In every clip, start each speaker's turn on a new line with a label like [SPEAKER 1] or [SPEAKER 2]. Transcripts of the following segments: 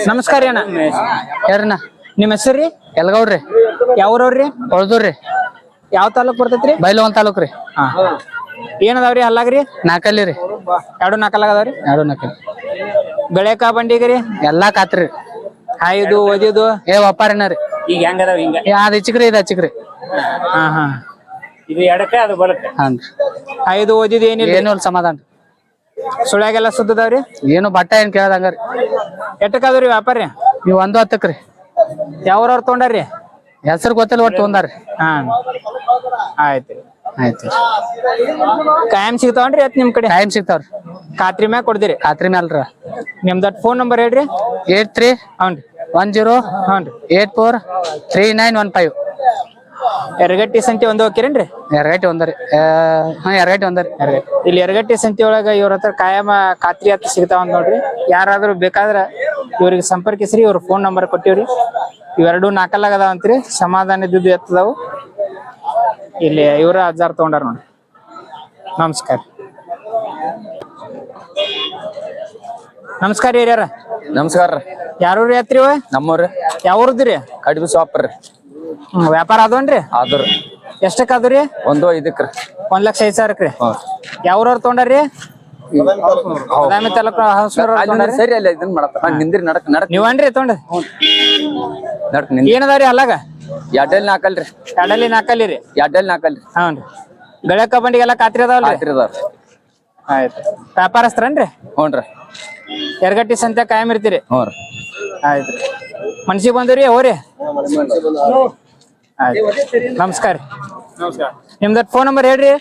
[SPEAKER 1] ನಮಸ್ಕಾರ ಅಣ್ಣ.
[SPEAKER 2] ಯಾರಣ್ಣ?
[SPEAKER 1] ನಿಮ್ಮ ಹೆಸರು ರೀ?
[SPEAKER 2] ಎಲ್ಗೌಡ್ರಿ.
[SPEAKER 1] ಯಾವ್ರವ್ರಿ?
[SPEAKER 2] ಹೊಳ್ದೂರ್ರಿ.
[SPEAKER 1] ಯಾವ ತಾಲೂಕ್ ಬರ್ತೈತ್ರಿ?
[SPEAKER 2] ಬೈಲವನ್ ತಾಲೂಕ್ ರೀ.
[SPEAKER 1] ಏನದಾವ್ರಿ ಹಲ್ಲಾಗ್ರಿ?
[SPEAKER 2] ನಾಲ್ಕಲ್ಲಿ ರೀ.
[SPEAKER 1] ಎರಡು ನಾಲ್ಕಲ್ಲಾಗದಾವ್ರಿ.
[SPEAKER 2] ಎರಡು ನಾಲ್ಕಲ್ಲಿ
[SPEAKER 1] ಬೆಳೆಕ ಬಂಡಿಗ್ರಿ
[SPEAKER 2] ಎಲ್ಲಾ ಕಾತ್ರಿ.
[SPEAKER 1] ಹಾಯ್ದು ಓದಿದು
[SPEAKER 2] ಒಪ್ಪಾರಿನ ರೀ.
[SPEAKER 1] ಈಗ ಹೆಂಗದಾವ ಹಿಂಗ?
[SPEAKER 2] ಅದ್ ಹಚ್ಚಿಕ್ರಿ ಇದು ಹಚ್ಚಿಕ್ರಿ.
[SPEAKER 1] ಹಾ ಹಾ ಇದು ಎಡಕ ಅದು ಬಲಕ.
[SPEAKER 2] ಹಾನ್ರಿ.
[SPEAKER 1] ಹಾಯ್ದು ಓದಿದು ಏನಿಲ್ಲ.
[SPEAKER 2] ಏನು ಸಮಾಧಾನ.
[SPEAKER 1] ಸುಳ್ಯಾಗೆಲ್ಲ ಸುದ್ದದಾವ್ರಿ.
[SPEAKER 2] ಏನು ಬಟ್ಟ ಏನ್ ಕೇಳದಂಗಾರಿ.
[SPEAKER 1] ಎಟ್ಟಕ್ಕದವ್ರಿ ವ್ಯಾಪಾರಿ?
[SPEAKER 2] ನೀವು 110 ರೀ.
[SPEAKER 1] ಯಾವ್ರವ್ರ ತೊಗೊಂಡಾರ್ರಿ?
[SPEAKER 2] ಹೆಸರು ಗೊತ್ತಿಲ್ಲ ಒಟ್ಟು ಒಂದಾರಿ.
[SPEAKER 1] ಹಾ ಆಯ್ತು
[SPEAKER 2] ಆಯ್ತು.
[SPEAKER 1] ಕಾಯಂ ಸಿಗ್ತಾವನ್ರಿ ಅತ್ ನಿಮ್ ಕಡೆ?
[SPEAKER 2] ಟೈಮ್ ಸಿಗ್ತಾವ್ರಿ.
[SPEAKER 1] ಖಾತ್ರಿ ಮ್ಯಾಗ ಕೊಡ್ದಿರಿ?
[SPEAKER 2] ಖಾತ್ರಿ ಮ್ಯಾಲ್ರ.
[SPEAKER 1] ನಿಮ್ದ ಫೋನ್ ನಂಬರ್ ಹೇಳ್ರಿ.
[SPEAKER 2] 8310843915.
[SPEAKER 1] ಎರಗಟ್ಟಿ ಸಂತೆ ಒಂದು ಹೋಗ್ಕಿರೇನ್ರಿ?
[SPEAKER 2] ಎರಗಟ್ಟಿ ಒಂದರಿ. ಎರಗಟ್ಟಿ ಒಂದರಿ.
[SPEAKER 1] ಇಲ್ಲಿ ಎರಗಟ್ಟಿ ಸಂತೆ ಒಳಗ ಇವ್ರ ಹತ್ರ ಕಾಯಮ ಖಾತ್ರಿ ಹತ್ರ ಸಿಗ್ತಾವ ಅಂತ ನೋಡ್ರಿ. ಯಾರಾದ್ರೂ ಬೇಕಾದ್ರ ಇವ್ರಿಗೆ ಸಂಪರ್ಕಿಸ್ರಿ. ಇವ್ರ ಫೋನ್ ನಂಬರ್ ಕೊಟ್ಟಿವ್ರಿ. ಇವೆರಡು ನಾಲ್ಕಲ್ಲಾಗದಾವಂತ್ರಿ. ಸಮಾಧಾನ ಇದ್ದುದು ಎತ್ತದವು. ಇಲ್ಲಿ ಇವ್ರ ಅಜ್ಜಾರ್ ತಗೊಂಡಾರ ನೋಡಿ. ನಮಸ್ಕಾರ. ನಮಸ್ಕಾರ ಹಿರಿಯರ.
[SPEAKER 3] ನಮಸ್ಕಾರ.
[SPEAKER 1] ಯಾರೂರಿ ಹತ್ರಿ?
[SPEAKER 3] ನಮ್ಮವ್ರಿ.
[SPEAKER 1] ಯಾವ್ರದ್ರಿ?
[SPEAKER 3] ಕಡಿಮೆ ಶಾಪ್ರಿ.
[SPEAKER 1] ವ್ಯಾಪಾರ ಅದನ್ರಿ?
[SPEAKER 3] ಆದ್ರ
[SPEAKER 1] ಎಷ್ಟಕ್ಕ ಅದ್ರಿ?
[SPEAKER 3] 1.5 ರೀ.
[SPEAKER 1] 1,05,000 ಯಾವ್ರವ್ರ ತೊಗೊಂಡಾರ್ರಿ? ಬಾದಾಮಿ ತಾಲೂಕು ಹೌಸ್ನವ್ರ.
[SPEAKER 3] ಸರಿ ಅಲ್ಲ ಇದನ್ ಮಾಡತ್ತ ನಿಂದ್ರಿ ನಡಕ್ ನಡಕ್
[SPEAKER 1] ನೀವನ್ರಿ ತೊಗೊಂಡ?
[SPEAKER 3] ನಡಕ್ ನಿಂದ
[SPEAKER 1] ಏನದಾವ್ರಿ ಅಲ್ಲಾಗ?
[SPEAKER 3] ಎಡ್ಡಲ್ಲಿ ನಾಲ್ಕಲ್ರಿ.
[SPEAKER 1] ಎಡಲಿ ನಾಲ್ಕಲ್ಲಿ ರೀ.
[SPEAKER 3] ಎಡ್ಡಲ್ಲಿ ನಾಲ್ಕಲ್ರಿ.
[SPEAKER 1] ಹ್ಞೂ. ಬೆಳಕ ಬಂಡಿಗೆಲ್ಲ ಖಾತ್ರಿ ಅದಾವಲ್ರಿ? ಆಯ್ತು. ವ್ಯಾಪಾರಸ್ತ್ರನ್ರಿ?
[SPEAKER 3] ಹ್ಞೂನ್ರಿ.
[SPEAKER 1] ಎರಗಟ್ಟಿ ಸಂತೆ ಕಾಯಂ ಇರ್ತೀರಿ?
[SPEAKER 3] ಹ್ಞೂ ರೀ.
[SPEAKER 1] ಆಯ್ತು. ಮನ್ಸಿಗೆ ಬಂದ್ರಿ ಹೋರಿ. ಆಯ್ತು. ನಮಸ್ಕಾರ. ನಿಮ್ದ ಫೋನ್ ನಂಬರ್ ಹೇಳ್ರಿ.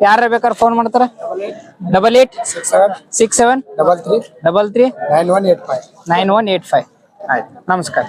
[SPEAKER 1] ಯಾರ ಬೇಕಾದ್ರೆ ಫೋನ್ ಮಾಡ್ತಾರ? 886763339185. ಆಯ್ತು. ನಮಸ್ಕಾರ.